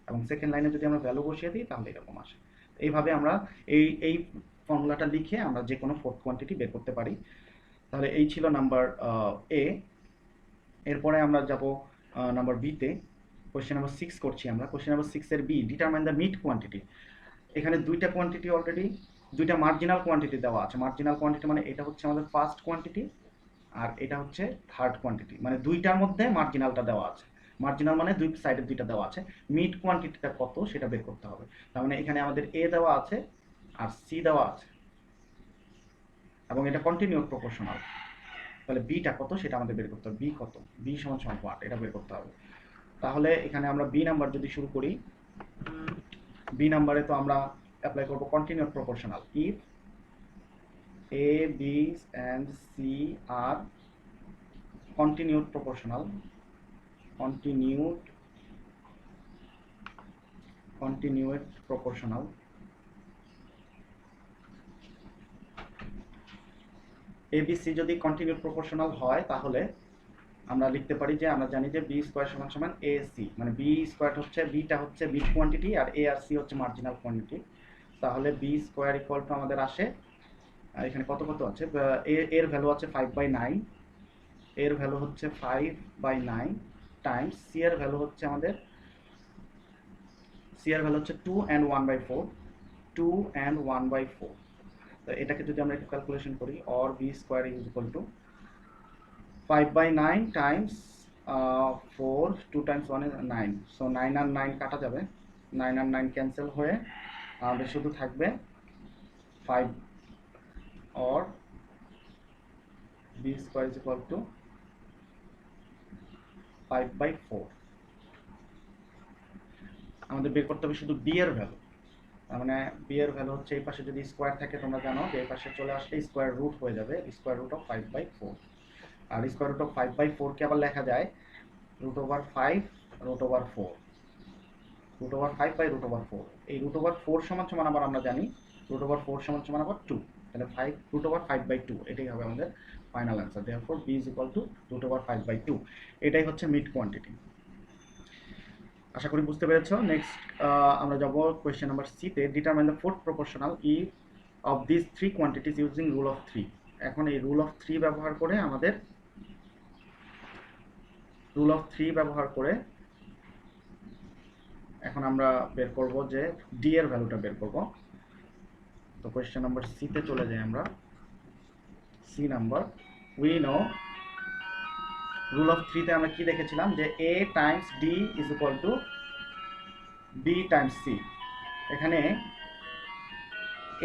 এবং সেকেন্ড লাইনে যদি আমরা ভ্যালু বসিয়ে দিই তাহলে এরকম আসে। এইভাবে আমরা এই ফর্মুলাটা লিখে আমরা যে কোনো ফোর্থ কোয়ান্টিটি বের করতে পারি। তাহলে এই ছিল নাম্বার এ। এরপরে আমরা যাব নাম্বার বিতে। কোয়েশ্চেন নাম্বার 6 করছি আমরা। কোয়েশ্চেন নাম্বার 6 এর B, determine the mid quantity. এখানে দুইটা কোয়ান্টিটি অলরেডি, দুইটা মার্জিনাল কোয়ান্টিটি দেওয়া আছে। মার্জিনাল কোয়ান্টিটি মানে এটা হচ্ছে আমাদের ফার্স্ট কোয়ান্টিটি আর এটা হচ্ছে থার্ড কোয়ান্টিটি, মানে দুইটার মধ্যে মার্জিনালটা দেওয়া আছে। মার্জিনাল মানে দুই সাইডে দুইটা দেওয়া আছে, মিড কোয়ান্টিটিটা কত সেটা বের করতে হবে। তার মানে এখানে আমাদের এ দেওয়া আছে আর সি দেওয়া আছে এবং এটা কন্টিনিউয়াস প্রপোর্শনাল। তাহলে বিটা কত সেটা আমাদের বের করতে হবে। বি কত, বি সমান সমান 8, এটা বের করতে হবে। তাহলে এখানে আমরা বি নাম্বার যদি শুরু করি, বি নাম্বারে তো আমরা অ্যাপ্লাই করব continuous proportional. If A B and C are continued proportional ABC যদি কন্টিনিউড প্রপোর্শনাল হয় তাহলে আমরা লিখতে পারি যে আমরা জানি যে বি স্কয়ার সমান সমান AC, মানে বি স্কয়ার হচ্ছে, বিটা হচ্ছে মিড কোয়ান্টিটি আর এ আর সি হচ্ছে মার্জিনাল কোয়ান্টিটি। তাহলে বি স্কয়ার ইকুয়াল টু আমাদের আসে, আর এখানে কত কত আছে, এর ভ্যালু আছে 5/9, এর ভ্যালু হচ্ছে 5/9 টাইমস সি এর ভ্যালু হচ্ছে আমাদের, সি এর ভ্যালু হচ্ছে 2 and 1/4, 2 and 1/4। তো এটাকে যদি আমরা একটু ক্যালকুলেশন করি, or B square is equal to 5/9 times 4, 2 times 1 is 9, so 9 আর 9 কাটা যাবে, 9 আর 9 ক্যান্সেল হয়ে আমাদের শুধু থাকবে 5, or B square is equal to 5/4। আমাদের বের করতে হবে শুধু বি এর ভ্যালু। তার মানে বি এর ভ্যালু হচ্ছে এই পাশে যদি স্কোয়ার থাকে তোমরা জানো যে এই পাশে চলে আসলে স্কোয়ার রুট হয়ে যাবে, স্কোয়ার রুট অফ 5/4। আর স্কোয়ার রুট অফ 5/4 কে আবার লেখা যায় √5 √4, √5/√4। এই √4 সমান সমান আবার আমরা জানি √4 সমান সমান আবার 2, তাহলে 5 √5/2 এটাই হবে আমাদের final answer. Therefore B is equal to √5/2। এটাই হচ্ছে মিড কোয়ান্টিটি। আশা করি বুঝতে পেরেছো। নেক্সট আমরা যাব কোয়েশ্চেন নাম্বার সি তে, determine the fourth proportional if of this three quantities using rule of 3। এখন এই রুল অফ 3 ব্যবহার করে আমাদের এখন আমরা বের করব যে ডি এর ভ্যালুটা বের করব। তো কোয়েশ্চেন নাম্বার সি তে চলে যাই আমরা। C number, we know rule of 3 তে আমরা কি দেখেছিলাম যে a times d is equal to b times c। এখানে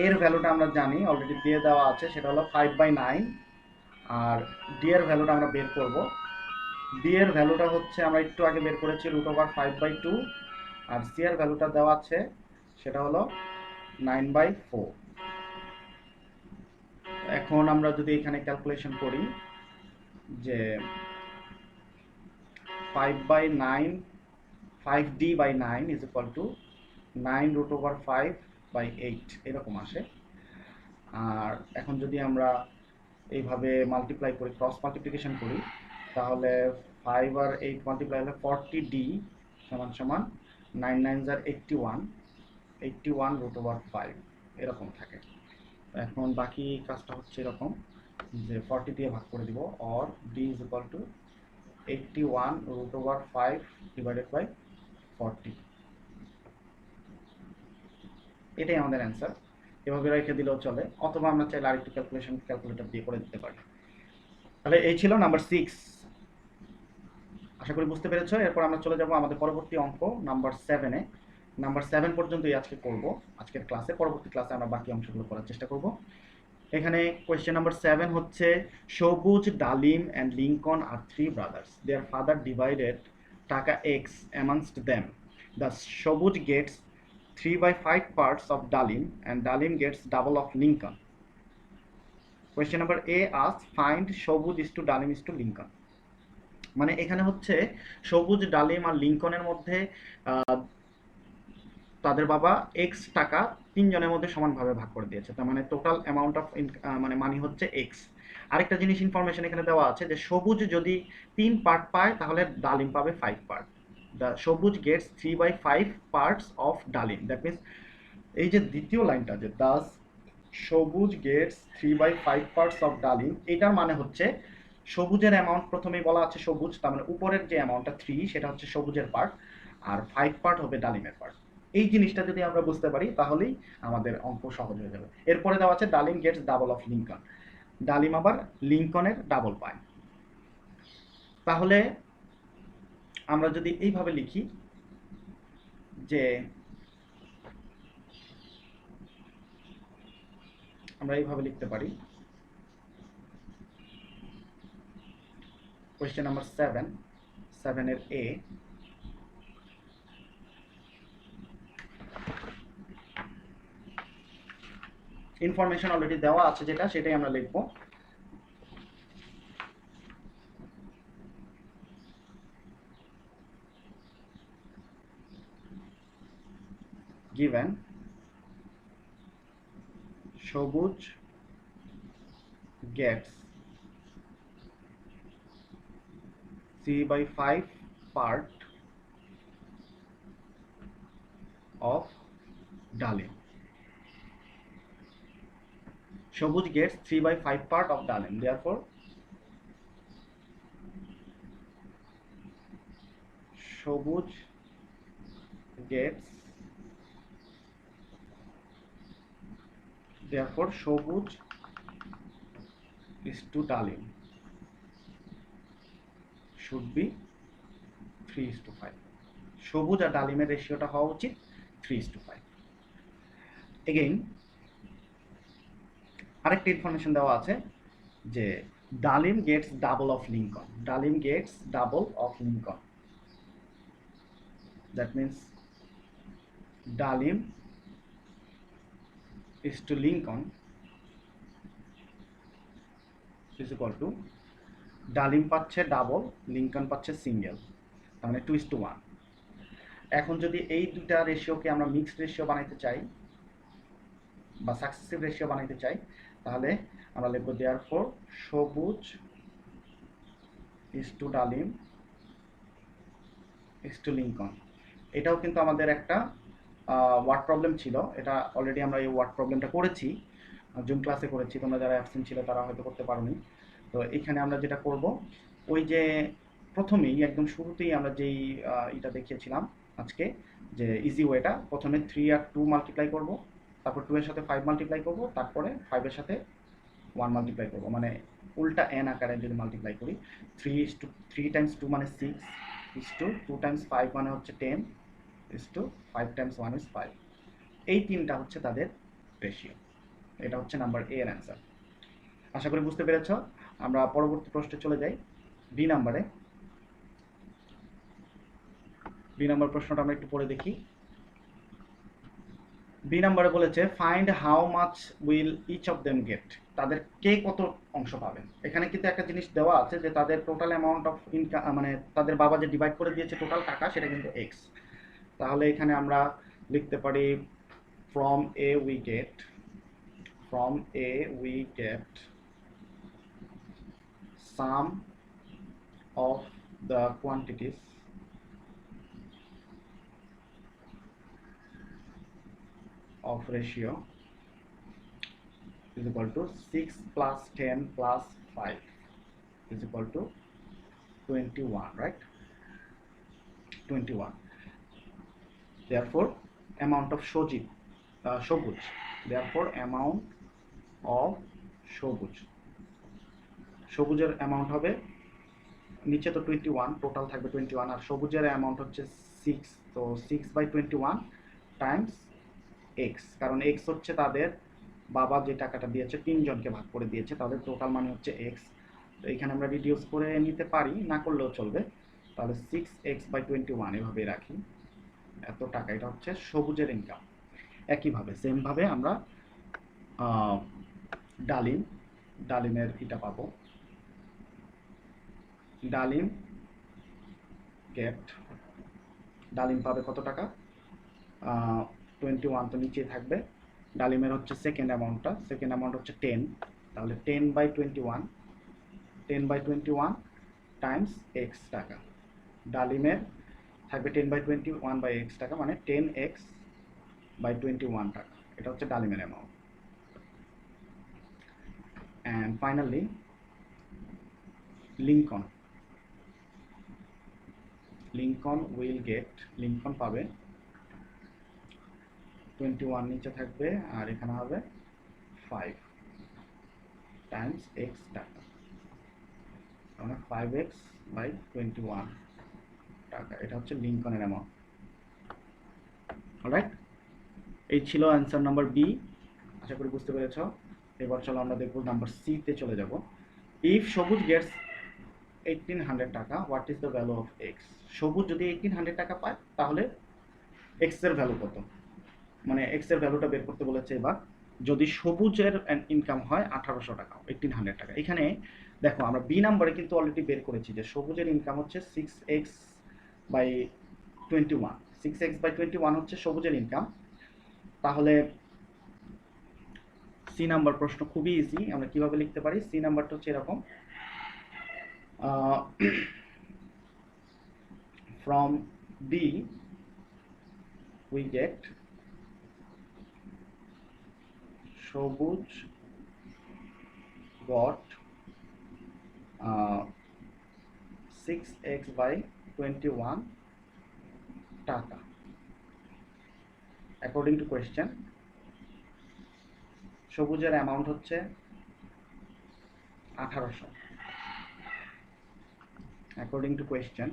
এর ভ্যালুটা আমরা জানি, অলরেডি দিয়ে দেওয়া আছে, সেটা হলো 5/9, আর d এর ভ্যালুটা আমরা বের করব। b এর ভ্যালুটা হচ্ছে আমরা একটু আগে বের করেছি √5/2, আর c এর ভ্যালুটা দেওয়া আছে সেটা হলো 9/4। এখন আমরা যদি এখানে ক্যালকুলেশন করি যে 5/9 ইজ ইকুয়াল টু 9√5/8 এরকম আসে। আর এখন যদি আমরা এইভাবে মাল্টিপ্লাই করি, ক্রস মাল্টিপ্লিকেশন করি, তাহলে 5 আর 8 মাল্টিপ্লাই হলে 40d সমান সমান 9 9 আর 81 এরকম থাকে। এখন বাকি কাজটা হচ্ছে এরকম যে 40 দিয়ে ভাগ করে দিব, or d is equal to 81√5 divided by 40। এটাই আমাদের অ্যান্সার। এভাবে রেখে দিলেও চলে, অথবা আমরা চাইলে আরেকটু ক্যালকুলেটর দিয়ে করে দিতে পারি। তাহলে এই ছিল নাম্বার 6। আশা করি বুঝতে পেরেছো। এরপর আমরা চলে যাব আমাদের পরবর্তী অঙ্ক নাম্বার 7-এ। নাম্বার 7 পর্যন্তই আজকে করব আজকের ক্লাসে। পরবর্তী ক্লাসে আমরা বাকি অংশগুলো করার চেষ্টা করব। এখানে কোয়েশ্চেন নাম্বার 7 হচ্ছে, Sabuj, Dalim and Lincoln are 3 brothers. Their father divided টাকা x amongst them. Thus সবুজ gets 3/5 parts of Dalim and Dalim gets double of Lincoln. Question number A asks, find সবুজ is to Dalim is to Lincoln. মানে এখানে হচ্ছে সবুজ, ডালিম আর লিঙ্কনের মধ্যে তাদের বাবা এক্স টাকা তিনজনের মধ্যে সমানভাবে ভাগ করে দিয়েছে, তার মানে টোটাল অ্যামাউন্ট অফ মানে মানি হচ্ছে এক্স। আরেকটা জিনিস ইনফরমেশন এখানে দেওয়া আছে যে সবুজ যদি 3 পার্ট পায় তাহলে ডালিম পাবে 5 পার্ট। দ্য সবুজ গেটস 3/5 পার্টস অফ ডালিম। দ্যাট মিনস এই যে দ্বিতীয় লাইনটা যে দাস সবুজ গেটস 3/5 পার্টস অফ ডালিম, এটার মানে হচ্ছে সবুজের অ্যামাউন্ট প্রথমেই বলা আছে সবুজ, তার মানে উপরের যে অ্যামাউন্টটা 3 সেটা হচ্ছে সবুজের পার্ট, আর 5 পার্ট হবে ডালিমের পার্ট। এই জিনিসটা যদি আমরা বুঝতে পারি তাহলেই আমাদের অঙ্ক সহজ হয়ে যাবে। এরপরে দেওয়া আছে ডালিম গেটস ডাবল অফ লিঙ্কন, ডালিম আবার লিঙ্কনের ডাবল পায়। তাহলে আমরা যদি এইভাবে লিখি যে আমরা এইভাবে লিখতে পারি, কোয়েশ্চেন নাম্বার 7 এর এ, ইনফরমেশন অলরেডি দেওয়া আছে যেটা সেটাই আমরা লিখব। given সবুজ gets 3/5 part of ডালিম, সবুজ gets 3/5 part of ডালিম, therefore সবুজ gets সবুজ is to ডালিম should be 3:5। সবুজ আর ডালিমের রেশিওটা হওয়া উচিত 3:5। এগেইন আরেকটা ইনফরমেশন দেওয়া আছে যে Dalim gets double of Lincoln, Dalim gets double of Lincoln, that means Dalim is to Lincoln is equal to ডালিম পাচ্ছে ডাবল, লিঙ্কন পাচ্ছে সিঙ্গেল, তার মানে 2:1। এখন যদি এই দুটা রেশিওকে আমরা মিক্সড রেশিও বানাইতে চাই বা সাকসেসিভ রেশিও বানাইতে চাই তাহলে আমরা লিখব therefore সবুজ is to ডালিম is to লিঙ্কন। এটাও কিন্তু আমাদের একটা ওয়ার্ড প্রবলেম ছিল, এটা অলরেডি আমরা এই ওয়ার্ড প্রবলেমটা করেছি, জুম ক্লাসে করেছি, তোমরা যারা অ্যাবসেন্ট ছিল তারা হয়তো করতে পারোনি। তো এখানে আমরা যেটা করব, ওই যে প্রথমেই একদম শুরুতেই আমরা যেই এটা দেখিয়েছিলাম আজকে যে ইজি ওয়েটা, প্রথমে 3 আর 2 মাল্টিপ্লাই করব, তারপর 2 এর সাথে 5 মাল্টিপ্লাই করব, তারপরে 5 এর সাথে 1 মাল্টিপ্লাই করব, মানে উল্টা n আকারে যদি মাল্টিপ্লাই করি 3 টাইমস 2 মানে 6 is to 2 টাইমস 5 মানে হচ্ছে 10 is to 5 টাইমস 1 is 5। এই তিনটা হচ্ছে তাদের রেশিও। এটা হচ্ছে নাম্বার এ এর অ্যান্সার। আশা করি বুঝতে পেরেছ। আমরা পরবর্তী প্রশ্নে চলে যাই, বি নাম্বারে। বি নাম্বার প্রশ্নটা আমরা একটু পড়ে দেখি। বি নাম্বারে বলেছে find how much will each of them get, তাদের কে কত অংশ পাবেন। এখানে কিন্তু একটা জিনিস দেওয়া আছে যে তাদের টোটাল অ্যামাউন্ট অফ ইনকাম, মানে তাদের বাবা যে ডিভাইড করে দিয়েছে টোটাল টাকা সেটা কিন্তু এক্স। তাহলে এখানে আমরা লিখতে পারি from A we get sum of the quantities of ratio is equal to 6 plus 10 plus 5 is equal to 21, right? 21. Therefore amount of সবুজ, therefore amount of সবুজের অ্যামাউন্ট হবে নিচে তো 21, টোটাল থাকবে 21, আর সবুজের অ্যামাউন্ট হচ্ছে 6, তো 6/21 টাইমস এক্স, কারণ এক্স হচ্ছে তাদের বাবা যে টাকাটা দিয়েছে তিনজনকে ভাগ করে দিয়েছে, তাদের টোটাল মানে হচ্ছে এক্স। তো এখানে আমরা রিডিউস করে নিতে পারি, না করলেও চলবে। তাহলে 6x/21 এভাবে রাখি, এত টাকা, এটা হচ্ছে সবুজের ইনকাম। একইভাবে সেমভাবে আমরা ডালিমের এটা পাবো, ডালিম পাবে কত টাকা, 21 তো নিচে থাকবে। ডালিমের হচ্ছে সেকেন্ড অ্যামাউন্ট হচ্ছে 10, তাহলে 10/21 টাইমস এক্স টাকা। ডালিমের থাকবে 10/21 টাকা, মানে 10x/21 টাকা। এটা হচ্ছে ডালিমের অ্যামাউন্ট। অ্যান্ড ফাইনালি লিঙ্কন পাবে 21 নিচে থাকবে, আর এখানে হবে 5 টাইমস এক্স টাকা, মানে 5x/21 টাকা। এটা হচ্ছে লিঙ্কনের অ্যামাউন্ট। অলরাইট, এই ছিল অ্যান্সার নাম্বার বি। আশা করি বুঝতে পেরেছ। এবার চলো আমরা দেখব নাম্বার সি তে চলে যাব। ইফ সবুজ গেটস 1800 টাকা, what is the value of x? সবুজ যদি 1800 টাকা পায় তাহলে এক্স এর ভ্যালু কত? মানে এক্স এর ভ্যালুটা বের করতে বলেছে। এবার যদি সবুজের ইনকাম হয় 1800 টাকা, 1800 টাকা, এখানে দেখো আমরা বি নাম্বারে কিন্তু অলরেডি বের করেছি যে সবুজের ইনকাম হচ্ছে 6x/21। 6x/21 হচ্ছে সবুজের ইনকাম। তাহলে সি নাম্বার প্রশ্ন খুবই ইজি, আমরা কিভাবে লিখতে পারি? সি নাম্বারটা হচ্ছে এরকম, from B we get সবুজ got 6x/21 টাকা। অ্যাকর্ডিং টু কোয়েশ্চেন সবুজের অ্যামাউন্ট হচ্ছে 1800। অ্যাকর্ডিং টু কোয়েশ্চেন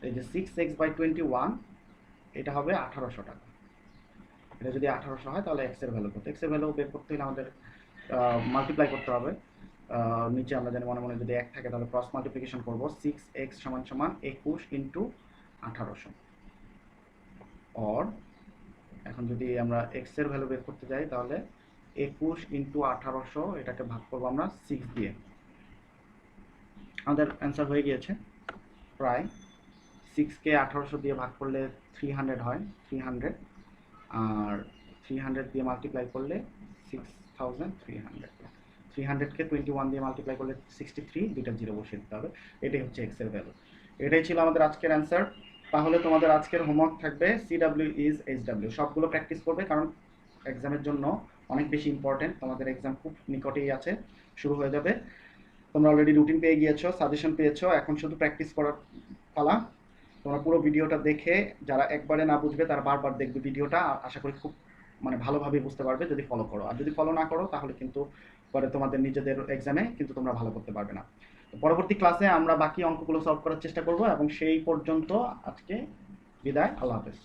এই যে 6x/21 এটা হবে 1800 টাকা। এটা যদি 1800 হয় তাহলে এক্স এর ভ্যালু কত? এক্স এর ভ্যালু বের করতে হলে আমাদের মাল্টিপ্লাই করতে হবে। নিচে আমরা জানি মনে মনে যদি 1 থাকে তাহলে ক্রস মাল্টিপ্লিকেশন করব। 6x = 21 × 1800। অর এখন যদি আমরা এক্স এর ভ্যালু বের করতে যাই তাহলে 21 × 1800 এটাকে ভাগ করব আমরা 6 দিয়ে। আমাদের অ্যান্সার হয়ে গিয়েছে প্রায়। 6 কে 1800 দিয়ে ভাগ করলে 300 হয়, 300, আর 300 দিয়ে মাল্টিপ্লাই করলে 6300। 300 কে 21 দিয়ে মাল্টিপ্লাই করলে 63, দুইটা জিরো বসিয়ে দিতে হবে। এটাই হচ্ছে এক্স এর ভ্যালু। এটাই ছিল আমাদের আজকের অ্যান্সার। তাহলে তোমাদের আজকের হোমওয়ার্ক থাকবে CW is HW, সবগুলো প্র্যাকটিস করবে, কারণ এক্সামের জন্য অনেক বেশি ইম্পর্টেন্ট। তোমাদের এক্সাম খুব নিকটেই আছে, শুরু হয়ে যাবে। তোমরা অলরেডি রুটিন পেয়ে গিয়েছো, সাজেশন পেয়েছো, এখন শুধু প্র্যাকটিস করার পালা। তোমরা পুরো ভিডিওটা দেখে, যারা একবারে না বুঝবে তারা বারবার দেখবে ভিডিওটা। আশা করি খুব ভালোভাবে বুঝতে পারবে যদি ফলো করো। আর যদি ফলো না করো তাহলে কিন্তু পরে তোমাদের নিজেদের এক্সামে কিন্তু তোমরা ভালো করতে পারবে না। পরবর্তী ক্লাসে আমরা বাকি অঙ্কগুলো সলভ করার চেষ্টা করব, এবং সেই পর্যন্ত আজকে বিদায়। আল্লাহ হাফেজ।